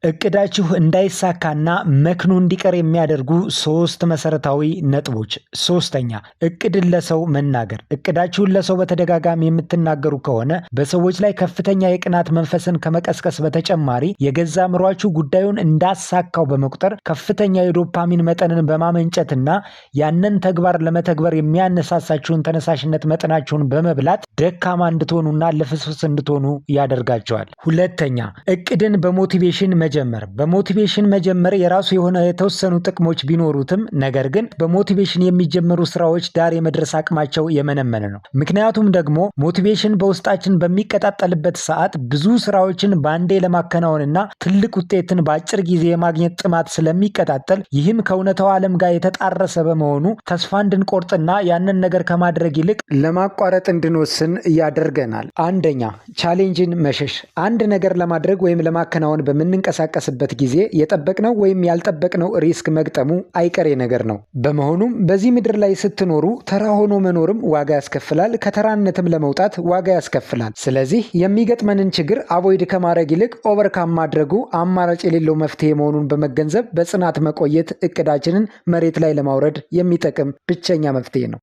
እቅዳችሁ እንዳይሳካና መክኖ እንዲቀር የሚያደርጉ 3 መሰረታዊ ነጥቦች። 3ኛ እቅድን ለሰው መናገር። እቅዳችሁን ለሰው በተደጋጋሚ የምትናገሩ ከሆነ በሰዎች ላይ ከፍተኛ የቅናት መንፈስን ከመቀስቀስ በተጨማሪ የገዛ አእምሯችሁ ጉዳዩን እንዳሳካው በመቁጠር ከፍተኛ የዶፓሚን መጠንን በማመንጨትና ያንን ተግባር ለመተግበር የሚያነሳሳችሁን ተነሳሽነት መጠናችሁን በመብላት ደካማ እንድትሆኑና ልፍስፍስ እንድትሆኑ ያደርጋቸዋል። 2ኛ እቅድን በሞቲቬሽን በሞቲቬሽን መጀመር የራሱ የሆነ የተወሰኑ ጥቅሞች ቢኖሩትም ነገር ግን በሞቲቬሽን የሚጀመሩ ስራዎች ዳር የመድረስ አቅማቸው የመነመነ ነው። ምክንያቱም ደግሞ ሞቲቬሽን በውስጣችን በሚቀጣጠልበት ሰዓት ብዙ ስራዎችን ባንዴ ለማከናወንና ትልቅ ውጤትን በአጭር ጊዜ የማግኘት ጥማት ስለሚቀጣጠል ይህም ከእውነታው ዓለም ጋር የተጣረሰ በመሆኑ ተስፋ እንድንቆርጥና ያንን ነገር ከማድረግ ይልቅ ለማቋረጥ እንድንወስን ያደርገናል። 1ኛ ቻሌንጅን መሸሽ። አንድ ነገር ለማድረግ ወይም ለማከናወን በምንንቀሳቀስበት ጊዜ የጠበቅነው ወይም ያልጠበቅነው ሪስክ መግጠሙ አይቀሬ ነገር ነው። በመሆኑም በዚህ ምድር ላይ ስትኖሩ ተራ ሆኖ መኖርም ዋጋ ያስከፍላል፣ ከተራነትም ለመውጣት ዋጋ ያስከፍላል። ስለዚህ የሚገጥመንን ችግር አቮይድ ከማድረግ ይልቅ ኦቨርካም ማድረጉ አማራጭ የሌለው መፍትሄ መሆኑን በመገንዘብ በጽናት መቆየት እቅዳችንን መሬት ላይ ለማውረድ የሚጠቅም ብቸኛ መፍትሄ ነው።